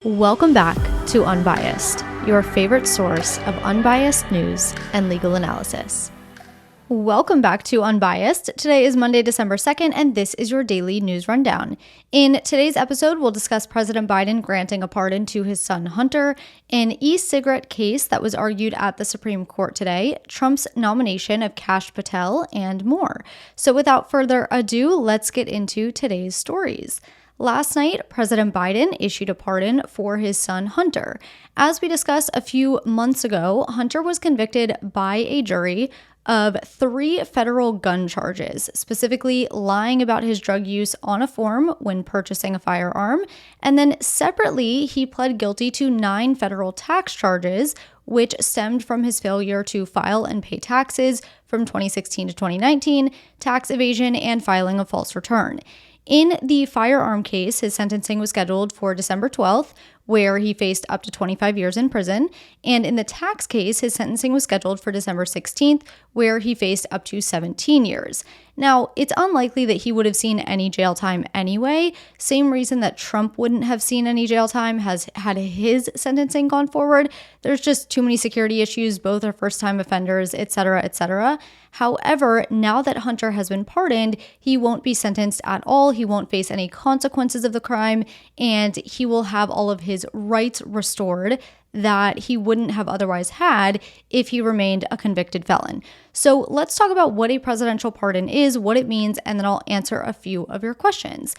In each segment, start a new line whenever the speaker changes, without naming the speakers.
Welcome back to Unbiased, your favorite source of unbiased news and legal analysis. Welcome back to Unbiased. Today is Monday, December 2nd, and this is your daily news rundown. In today's episode, we'll discuss President Biden granting a pardon to his son Hunter, an e-cigarette case that was argued at the Supreme Court today, Trump's nomination of Kash Patel, and more. So without further ado, let's get into today's stories. Last night, President Biden issued a pardon for his son Hunter. As we discussed a few months ago, Hunter was convicted by a jury of 3 federal gun charges, specifically lying about his drug use on a form when purchasing a firearm, and then separately, he pled guilty to 9 federal tax charges, which stemmed from his failure to file and pay taxes from 2016 to 2019, tax evasion, and filing a false return. In the firearm case, his sentencing was scheduled for December 12th, where he faced up to 25 years in prison. And in the tax case, his sentencing was scheduled for December 16th, where he faced up to 17 years. Now, it's unlikely that he would have seen any jail time anyway. Same reason that Trump wouldn't have seen any jail time has had his sentencing gone forward. There's just too many security issues. Both are first-time offenders, etc., etc. However, now that Hunter has been pardoned, he won't be sentenced at all. He won't face any consequences of the crime, and he will have all of his rights restored that he wouldn't have otherwise had if he remained a convicted felon. So let's talk about what a presidential pardon is, what it means, and then I'll answer a few of your questions.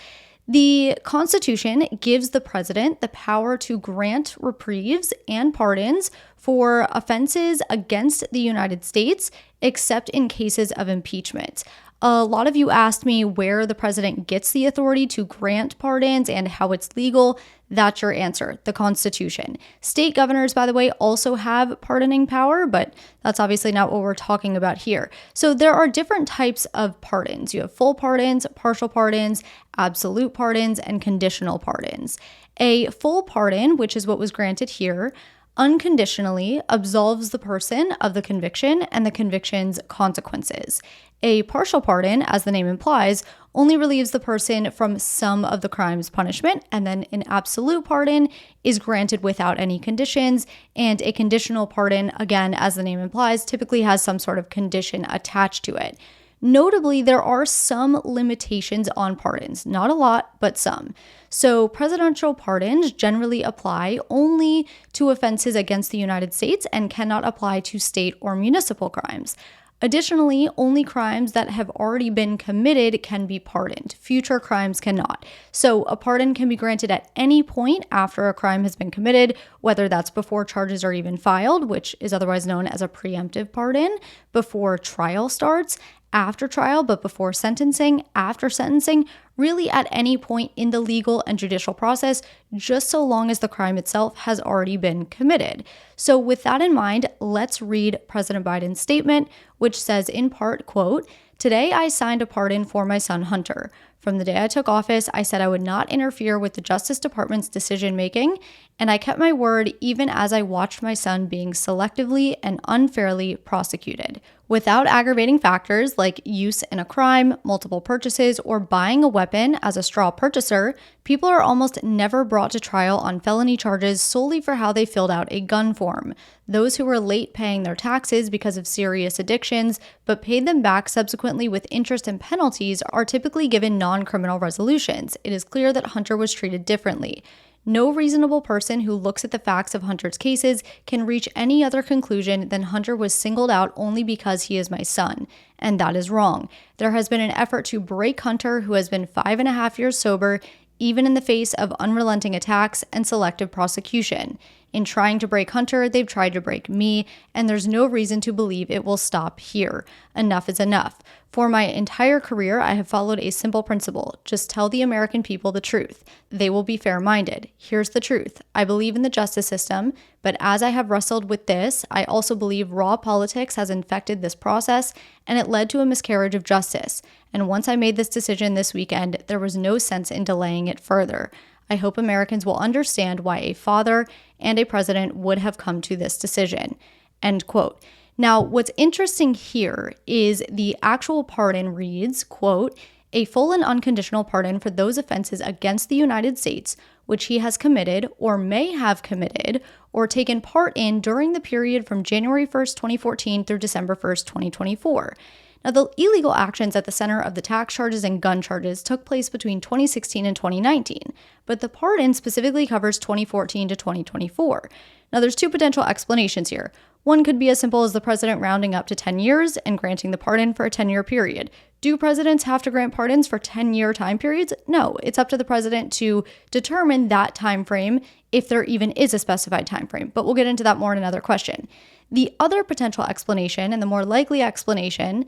The Constitution gives the president the power to grant reprieves and pardons for offenses against the United States, except in cases of impeachment. A lot of you asked me where the president gets the authority to grant pardons and how it's legal. That's your answer, the Constitution. State governors, by the way, also have pardoning power, but that's obviously not what we're talking about here. So there are different types of pardons. You have full pardons, partial pardons, absolute pardons, and conditional pardons. A full pardon, which is what was granted here, unconditionally absolves the person of the conviction and the conviction's consequences. A partial pardon, as the name implies, only relieves the person from some of the crime's punishment, and then an absolute pardon is granted without any conditions, and a conditional pardon, again, as the name implies, typically has some sort of condition attached to it. Notably, there are some limitations on pardons, not a lot, but some. So presidential pardons generally apply only to offenses against the United States and cannot apply to state or municipal crimes. Additionally, only crimes that have already been committed can be pardoned. Future crimes cannot. So a pardon can be granted at any point after a crime has been committed, whether that's before charges are even filed, which is otherwise known as a preemptive pardon, before trial starts, after trial, but before sentencing, after sentencing, really at any point in the legal and judicial process, just so long as the crime itself has already been committed. So with that in mind, let's read President Biden's statement, which says in part, quote, "Today I signed a pardon for my son Hunter. From the day I took office, I said I would not interfere with the Justice Department's decision-making, and I kept my word even as I watched my son being selectively and unfairly prosecuted. Without aggravating factors like use in a crime, multiple purchases, or buying a weapon as a straw purchaser, people are almost never brought to trial on felony charges solely for how they filled out a gun form. Those who were late paying their taxes because of serious addictions, but paid them back subsequently with interest and penalties, are typically given non-criminal resolutions. It is clear that Hunter was treated differently. No reasonable person who looks at the facts of Hunter's cases can reach any other conclusion than Hunter was singled out only because he is my son. And that is wrong. There has been an effort to break Hunter, who has been 5.5 years sober, even in the face of unrelenting attacks and selective prosecution. In trying to break Hunter, they've tried to break me, and there's no reason to believe it will stop here. Enough is enough. For my entire career, I have followed a simple principle. Just tell the American people the truth. They will be fair-minded. Here's the truth. I believe in the justice system, but as I have wrestled with this, I also believe raw politics has infected this process, and it led to a miscarriage of justice. And once I made this decision this weekend, there was no sense in delaying it further. I hope Americans will understand why a father and a president would have come to this decision." End quote. Now, what's interesting here is the actual pardon reads, quote, a full and unconditional pardon for those offenses against the United States which he has committed or may have committed or taken part in during the period from January 1st, 2014 through December 1st, 2024. Now, the illegal actions at the center of the tax charges and gun charges took place between 2016 and 2019, but the pardon specifically covers 2014 to 2024. Now, there's two potential explanations here. One could be as simple as the president rounding up to 10 years and granting the pardon for a 10-year period. Do presidents have to grant pardons for 10-year time periods? No, it's up to the president to determine that time frame if there even is a specified time frame, but we'll get into that more in another question. The other potential explanation, and the more likely explanation,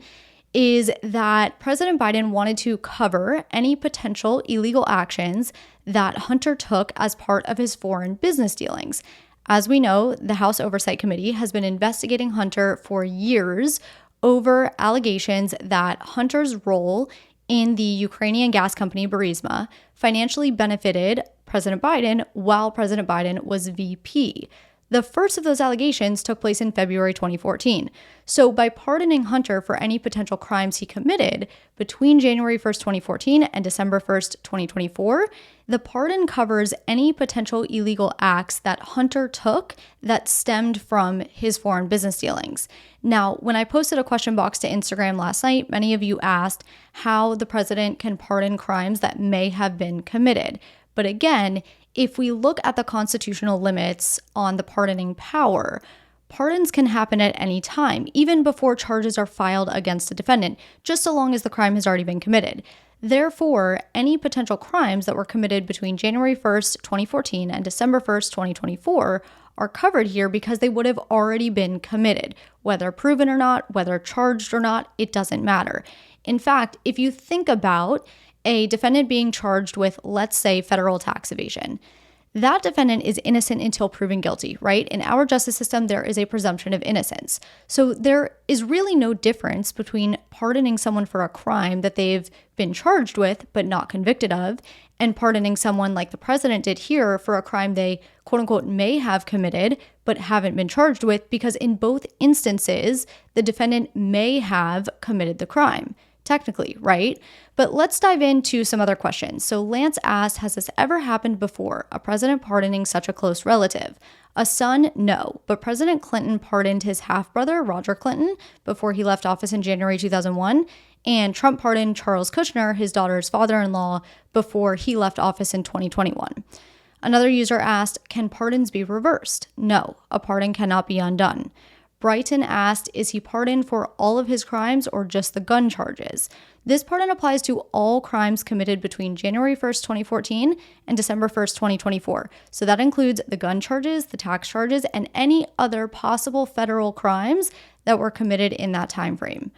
is that President Biden wanted to cover any potential illegal actions that Hunter took as part of his foreign business dealings. As we know, the House Oversight Committee has been investigating Hunter for years over allegations that Hunter's role in the Ukrainian gas company Burisma financially benefited President Biden while President Biden was VP. The first of those allegations took place in February 2014. So by pardoning Hunter for any potential crimes he committed between January 1st, 2014 and December 1st, 2024, the pardon covers any potential illegal acts that Hunter took that stemmed from his foreign business dealings. Now, when I posted a question box to Instagram last night, many of you asked how the president can pardon crimes that may have been committed. But again, if we look at the constitutional limits on the pardoning power, pardons can happen at any time, even before charges are filed against a defendant, just so long as the crime has already been committed. Therefore, any potential crimes that were committed between January 1st, 2014 and December 1st, 2024 are covered here because they would have already been committed. Whether proven or not, whether charged or not, it doesn't matter. In fact, if you think about a defendant being charged with, let's say, federal tax evasion, that defendant is innocent until proven guilty, right? In our justice system, there is a presumption of innocence. So there is really no difference between pardoning someone for a crime that they've been charged with but not convicted of, and pardoning someone like the president did here for a crime they, quote unquote, may have committed but haven't been charged with, because in both instances, the defendant may have committed the crime. Technically, right? But let's dive into some other questions. So Lance asked, has this ever happened before, a president pardoning such a close relative? A son, no. But President Clinton pardoned his half-brother, Roger Clinton, before he left office in January 2001. And Trump pardoned Charles Kushner, his daughter's father-in-law, before he left office in 2021. Another user asked, can pardons be reversed? No, a pardon cannot be undone. Brighton asked, is he pardoned for all of his crimes or just the gun charges? This pardon applies to all crimes committed between January 1st, 2014 and December 1st, 2024. So that includes the gun charges, the tax charges, and any other possible federal crimes that were committed in that time frame.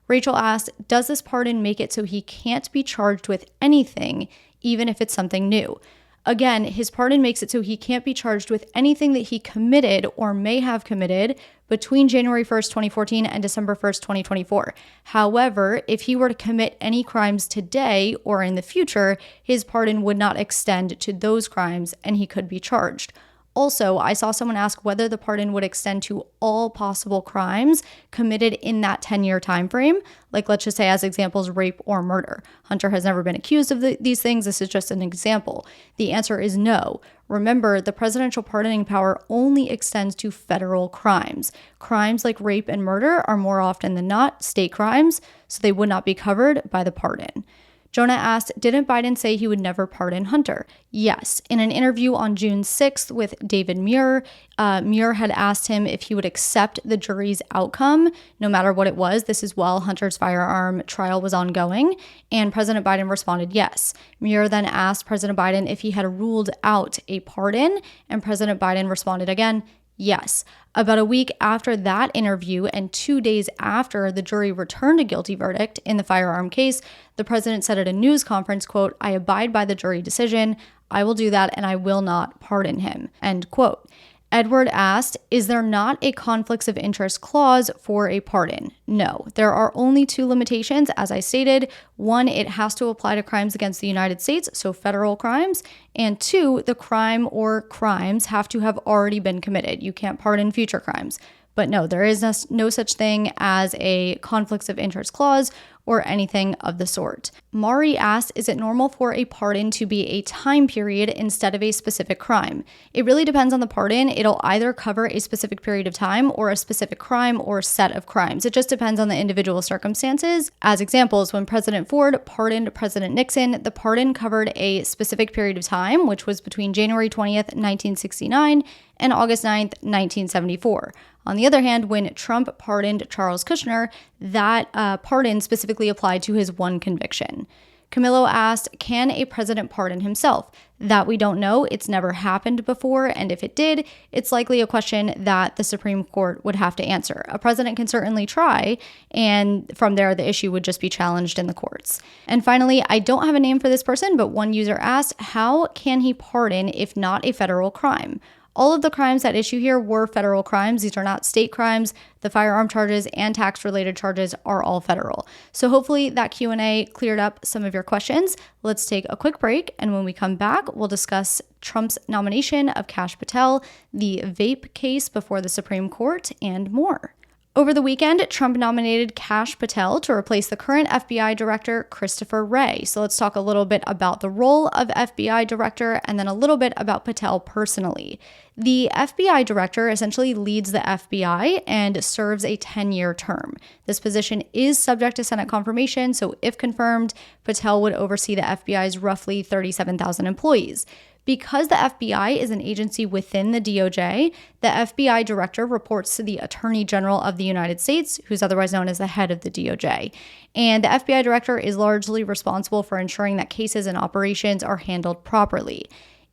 Rachel asked, does this pardon make it so he can't be charged with anything, even if it's something new? Again, his pardon makes it so he can't be charged with anything that he committed or may have committed between January 1st, 2014 and December 1st, 2024. However, if he were to commit any crimes today or in the future, his pardon would not extend to those crimes and he could be charged. Also, I saw someone ask whether the pardon would extend to all possible crimes committed in that 10-year time frame, like let's just say as examples, rape or murder. Hunter has never been accused of these things. This is just an example. The answer is no. Remember, the presidential pardoning power only extends to federal crimes. Crimes like rape and murder are more often than not state crimes, so they would not be covered by the pardon. Jonah asked, didn't Biden say he would never pardon Hunter? Yes. In an interview on June 6th with David Muir, Muir had asked him if he would accept the jury's outcome, no matter what it was. This is while Hunter's firearm trial was ongoing, and President Biden responded yes. Muir then asked President Biden if he had ruled out a pardon, and President Biden responded again, yes. About a week after that interview and 2 days after the jury returned a guilty verdict in the firearm case, the president said at a news conference, quote, I abide by the jury decision. I will do that and I will not pardon him, end quote. Edward asked, is there not a conflicts of interest clause for a pardon? No, there are only two limitations, as I stated. One, it has to apply to crimes against the United States, so federal crimes. And two, the crime or crimes have to have already been committed. You can't pardon future crimes. But no, there is no such thing as a conflicts of interest clause or anything of the sort. Mari asked, is it normal for a pardon to be a time period instead of a specific crime? It really depends on the pardon. It'll either cover a specific period of time or a specific crime or set of crimes. It just depends on the individual circumstances. As examples, when President Ford pardoned President Nixon, the pardon covered a specific period of time, which was between January 20th, 1969 and August 9th, 1974. On the other hand, when Trump pardoned Charles Kushner, that pardon specifically applied to his one conviction. Camilo asked, can a president pardon himself? That we don't know. It's never happened before, and if it did, it's likely a question that the Supreme Court would have to answer. A president can certainly try, and from there, the issue would just be challenged in the courts. And finally, I don't have a name for this person, but one user asked, how can he pardon if not a federal crime? All of the crimes at issue here were federal crimes. These are not state crimes. The firearm charges and tax-related charges are all federal. So hopefully that Q&A cleared up some of your questions. Let's take a quick break, and when we come back, we'll discuss Trump's nomination of Kash Patel, the Vape case before the Supreme Court, and more. Over the weekend, Trump nominated Kash Patel to replace the current FBI director, Christopher Wray. So let's talk a little bit about the role of FBI director and then a little bit about Patel personally. The FBI director essentially leads the FBI and serves a 10-year term. This position is subject to Senate confirmation, so if confirmed, Patel would oversee the FBI's roughly 37,000 employees. Because the FBI is an agency within the DOJ, the FBI director reports to the Attorney General of the United States, who's otherwise known as the head of the DOJ. And the FBI director is largely responsible for ensuring that cases and operations are handled properly.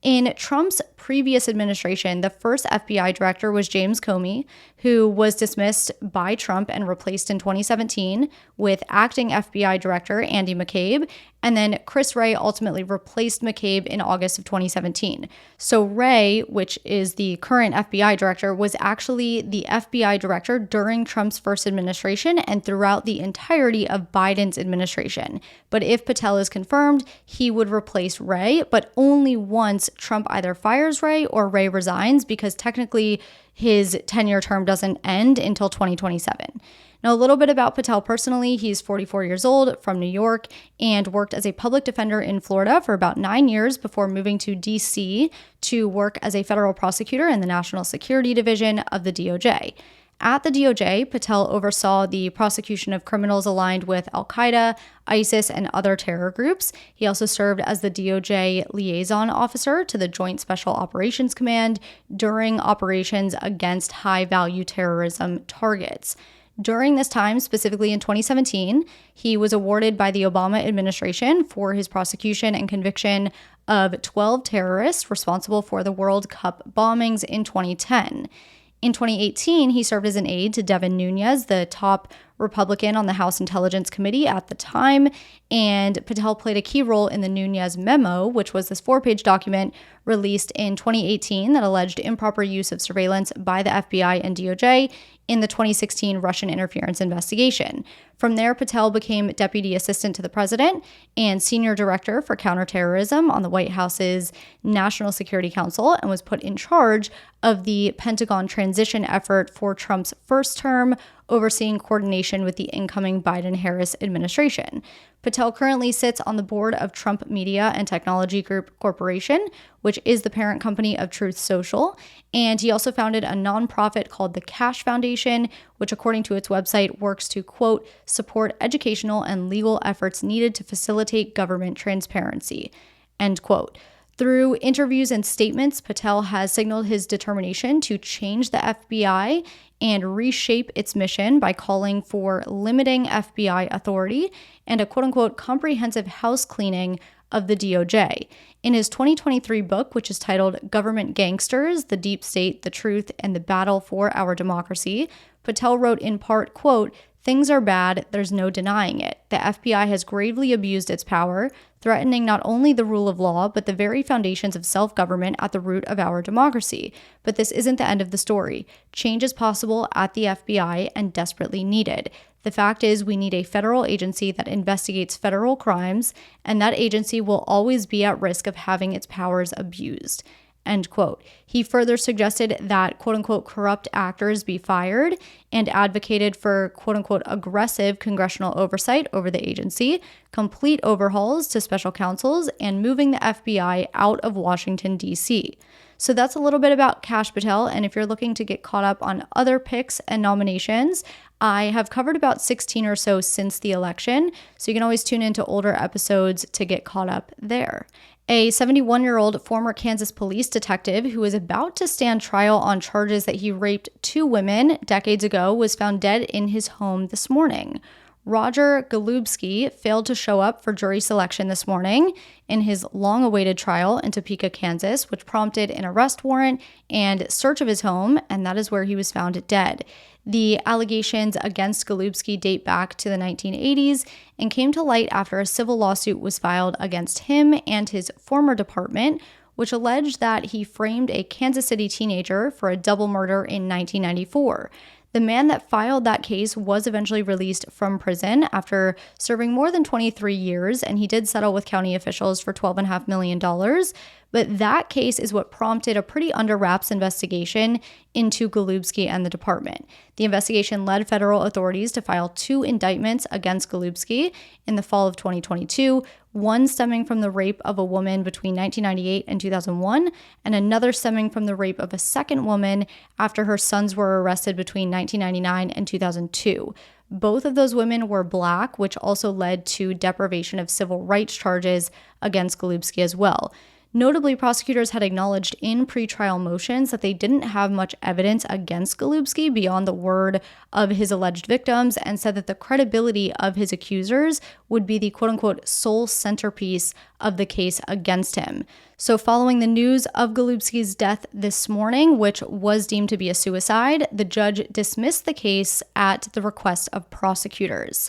In Trump's previous administration, the first FBI director was James Comey, who was dismissed by Trump and replaced in 2017 with acting FBI director Andy McCabe, and then Chris Wray ultimately replaced McCabe in August of 2017. So Wray, which is the current FBI director, was actually the FBI director during Trump's first administration and throughout the entirety of Biden's administration. But if Patel is confirmed, he would replace Wray, but only once Trump either fires Wray or Wray resigns, because technically his 10-year term doesn't end until 2027. Now, a little bit about Patel personally. He's 44 years old, from New York, and worked as a public defender in Florida for about 9 years before moving to D.C. to work as a federal prosecutor in the National Security Division of the DOJ. At the DOJ, Patel oversaw the prosecution of criminals aligned with Al-Qaeda, ISIS, and other terror groups. He also served as the DOJ liaison officer to the Joint Special Operations Command during operations against high-value terrorism targets. During this time, specifically in 2017, he was awarded by the Obama administration for his prosecution and conviction of 12 terrorists responsible for the World Cup bombings in 2010. In 2018, he served as an aide to Devin Nunes, the top Republican on the House Intelligence Committee at the time, and Patel played a key role in the Nunes memo, which was this 4-page document released in 2018 that alleged improper use of surveillance by the FBI and DOJ in the 2016 Russian interference investigation. From there, Patel became Deputy Assistant to the President and Senior Director for Counterterrorism on the White House's National Security Council, and was put in charge of the Pentagon transition effort for Trump's first term, overseeing coordination with the incoming Biden-Harris administration. Patel currently sits on the board of Trump Media and Technology Group Corporation, which is the parent company of Truth Social, and he also founded a nonprofit called the Kash Foundation, which, according to its website, works to, quote, support educational and legal efforts needed to facilitate government transparency, end quote. Through interviews and statements, Patel has signaled his determination to change the FBI and reshape its mission by calling for limiting FBI authority and a quote-unquote comprehensive house cleaning of the DOJ. In his 2023 book, which is titled Government Gangsters, The Deep State, the Truth, and the Battle for Our Democracy, Patel wrote in part, quote, "Things are bad, there's no denying it. The FBI has gravely abused its power, threatening not only the rule of law, but the very foundations of self-government at the root of our democracy. But this isn't the end of the story. Change is possible at the FBI and desperately needed. The fact is, we need a federal agency that investigates federal crimes, and that agency will always be at risk of having its powers abused." end quote. He further suggested that quote unquote corrupt actors be fired and advocated for quote unquote aggressive congressional oversight over the agency, complete overhauls to special counsels, and moving the FBI out of Washington, D.C. So that's a little bit about Kash Patel, and if you're looking to get caught up on other picks and nominations, I have covered about 16 or so since the election, so you can always tune into older episodes to get caught up there. A 71-year-old former Kansas police detective who was about to stand trial on charges that he raped 2 women decades ago was found dead in his home this morning. Roger Golubski failed to show up for jury selection this morning in his long-awaited trial in Topeka, Kansas, which prompted an arrest warrant and search of his home, and that is where he was found dead. The allegations against Golubski date back to the 1980s and came to light after a civil lawsuit was filed against him and his former department, which alleged that he framed a Kansas City teenager for a double murder in 1994. The man that filed that case was eventually released from prison after serving more than 23 years, and he did settle with county officials for $12.5 million. But that case is what prompted a pretty under-wraps investigation into Golubski and the department. The investigation led federal authorities to file 2 indictments against Golubski in the fall of 2022, one stemming from the rape of a woman between 1998 and 2001, and another stemming from the rape of a second woman after her sons were arrested between 1999 and 2002. Both of those women were Black, which also led to deprivation of civil rights charges against Golubski as well. Notably, prosecutors had acknowledged in pretrial motions that they didn't have much evidence against Golubski beyond the word of his alleged victims, and said that the credibility of his accusers would be the quote-unquote sole centerpiece of the case against him. So following the news of Golubski's death this morning, which was deemed to be a suicide, the judge dismissed the case at the request of prosecutors.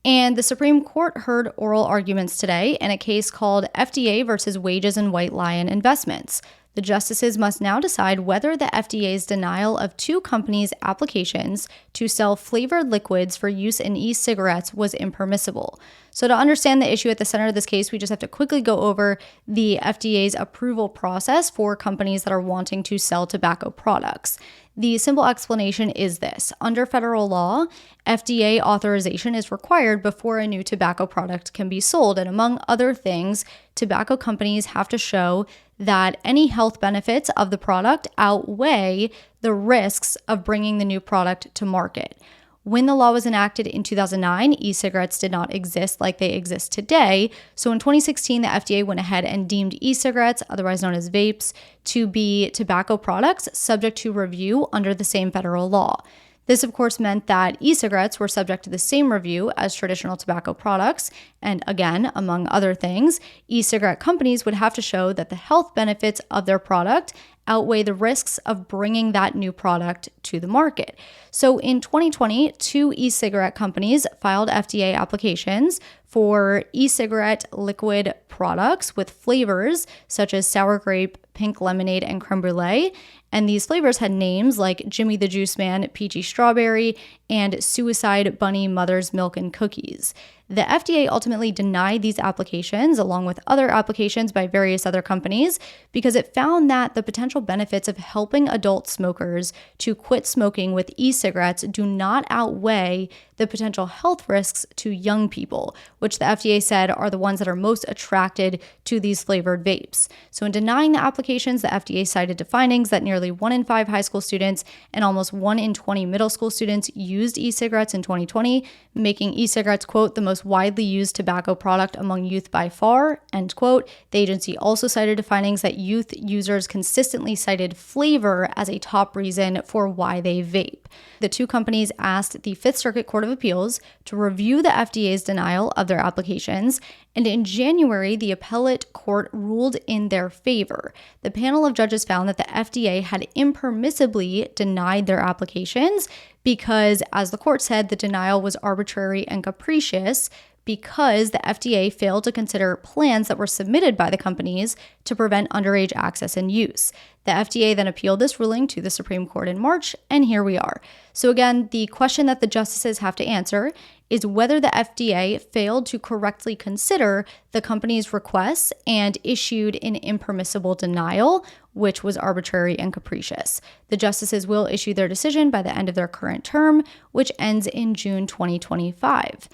And the Supreme Court heard oral arguments today in a case called FDA versus Wages and White Lion Investments. The justices must now decide whether the FDA's denial of 2 companies' applications to sell flavored liquids for use in e-cigarettes was impermissible. So to understand the issue at the center of this case, we just have to quickly go over the FDA's approval process for companies that are wanting to sell tobacco products. The simple explanation is this. Under federal law, FDA authorization is required before a new tobacco product can be sold. And among other things, tobacco companies have to show that any health benefits of the product outweigh the risks of bringing the new product to market. When the law was enacted in 2009, e-cigarettes did not exist like they exist today. So in 2016, the FDA went ahead and deemed e-cigarettes, otherwise known as vapes, to be tobacco products subject to review under the same federal law. This, of course, meant that e-cigarettes were subject to the same review as traditional tobacco products. And again, among other things, e-cigarette companies would have to show that the health benefits of their product outweigh the risks of bringing that new product to the market. So in 2020, 2 e-cigarette companies filed FDA applications for e-cigarette liquid products with flavors such as sour grape, pink lemonade, and creme brulee. And these flavors had names like Jimmy the Juice Man, Peachy Strawberry, and Suicide Bunny Mother's Milk and Cookies. The FDA ultimately denied these applications, along with other applications by various other companies, because it found that the potential benefits of helping adult smokers to quit smoking with e-cigarettes do not outweigh the potential health risks to young people, which the FDA said are the ones that are most attracted to these flavored vapes. So in denying the applications, the FDA cited to findings that nearly 1 in 5 high school students and almost 1 in 20 middle school students used e-cigarettes in 2020, making e-cigarettes, quote, the most widely used tobacco product among youth by far, end quote. The agency also cited findings that youth users consistently cited flavor as a top reason for why they vape. The 2 companies asked the Fifth Circuit Court of Appeals to review the FDA's denial of their applications, and in January, the appellate court ruled in their favor. The panel of judges found that the FDA had impermissibly denied their applications because, as the court said, the denial was arbitrary and capricious because the FDA failed to consider plans that were submitted by the companies to prevent underage access and use. The FDA then appealed this ruling to the Supreme Court in March, and here we are. So again, the question that the justices have to answer is whether the FDA failed to correctly consider the company's requests and issued an impermissible denial, which was arbitrary and capricious. The justices will issue their decision by the end of their current term, which ends in June 2025.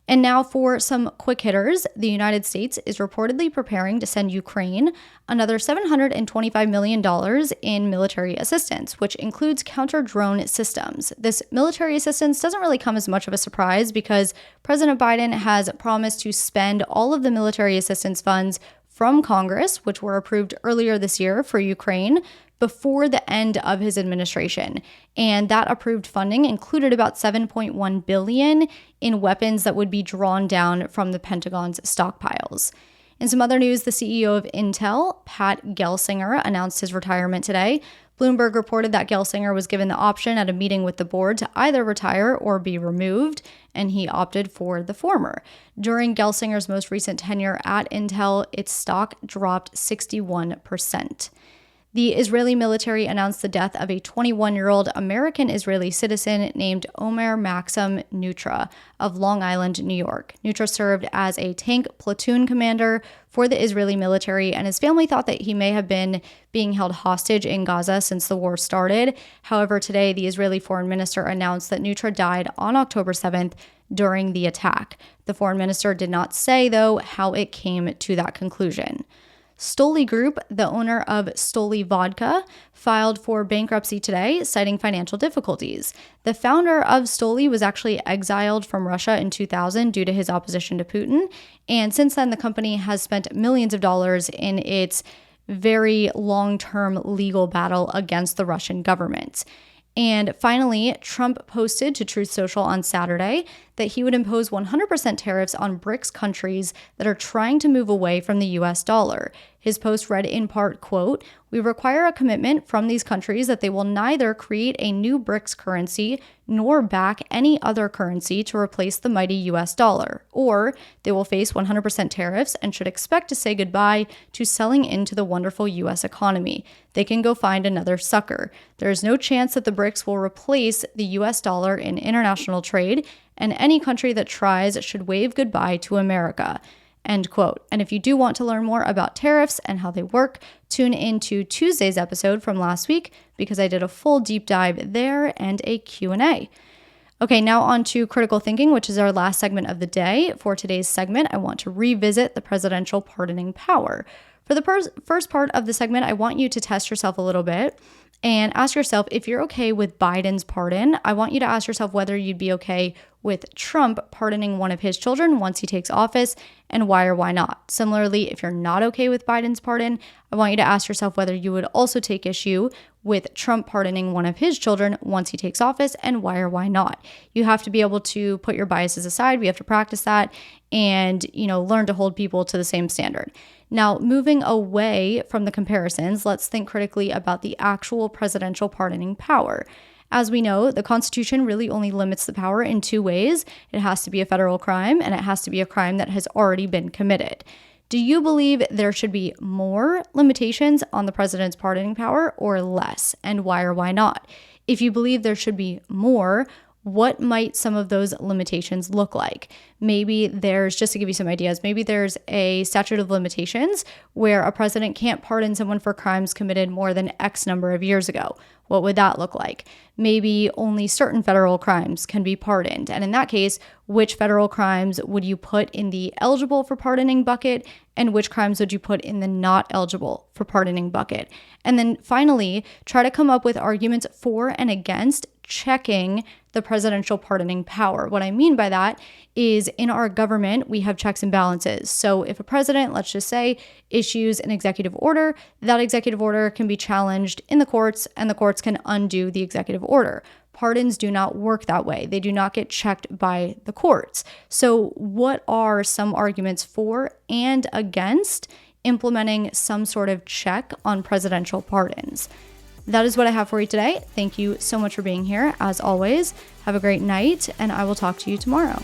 And now for some quick hitters, the United States is reportedly preparing to send Ukraine another $725 million in military assistance, which includes counter-drone systems. This military assistance doesn't really come as much of a surprise because President Biden has promised to spend all of the military assistance funds from Congress, which were approved earlier this year for Ukraine, before the end of his administration. And that approved funding included about $7.1 billion in weapons that would be drawn down from the Pentagon's stockpiles. In some other news, the CEO of Intel, Pat Gelsinger, announced his retirement today. Bloomberg reported that Gelsinger was given the option at a meeting with the board to either retire or be removed, and he opted for the former. During Gelsinger's most recent tenure at Intel, its stock dropped 61%. The Israeli military announced the death of a 21-year-old American-Israeli citizen named Omer Maxim Nutra of Long Island, New York. Nutra served as a tank platoon commander for the Israeli military, and his family thought that he may have been being held hostage in Gaza since the war started. However, today, the Israeli foreign minister announced that Nutra died on October 7th during the attack. The foreign minister did not say, though, how it came to that conclusion. Stoli Group, the owner of Stoli Vodka, filed for bankruptcy today, citing financial difficulties. The founder of Stoli was actually exiled from Russia in 2000 due to his opposition to Putin, and since then the company has spent millions of dollars in its very long-term legal battle against the Russian government. And finally, Trump posted to Truth Social on Saturday that he would impose 100% tariffs on BRICS countries that are trying to move away from the US dollar. His post read in part, quote, "We require a commitment from these countries that they will neither create a new BRICS currency nor back any other currency to replace the mighty US dollar, or they will face 100% tariffs and should expect to say goodbye to selling into the wonderful US economy. They can go find another sucker. There is no chance that the BRICS will replace the US dollar in international trade, and any country that tries should wave goodbye to America." End quote. And if you do want to learn more about tariffs and how they work, tune into Tuesday's episode from last week because I did a full deep dive there and a Q&A. Okay, now on to critical thinking, which is our last segment of the day. For today's segment, I want to revisit the presidential pardoning power. For the first part of the segment, I want you to test yourself a little bit and ask yourself if you're okay with Biden's pardon. I want you to ask yourself whether you'd be okay with Trump pardoning one of his children once he takes office, and why or why not. Similarly, if you're not okay with Biden's pardon, I want you to ask yourself whether you would also take issue with Trump pardoning one of his children once he takes office, and why or why not. You have to be able to put your biases aside. We have to practice that and, learn to hold people to the same standard. Now, moving away from the comparisons, let's think critically about the actual presidential pardoning power. As we know, the Constitution really only limits the power in two ways. It has to be a federal crime, and it has to be a crime that has already been committed. Do you believe there should be more limitations on the president's pardoning power or less, and why or why not? If you believe there should be more, what might some of those limitations look like? Maybe there's, just to give you some ideas, maybe there's a statute of limitations where a president can't pardon someone for crimes committed more than X number of years ago. What would that look like? Maybe only certain federal crimes can be pardoned. And in that case, which federal crimes would you put in the eligible for pardoning bucket, and which crimes would you put in the not eligible for pardoning bucket? And then finally, try to come up with arguments for and against checking the presidential pardoning power. What I mean by that is in our government, we have checks and balances. So if a president, let's just say, issues an executive order, that executive order can be challenged in the courts, and the courts can undo the executive order. Pardons do not work that way. They do not get checked by the courts. So what are some arguments for and against implementing some sort of check on presidential pardons? That is what I have for you today. Thank you so much for being here. As always, have a great night, and I will talk to you tomorrow.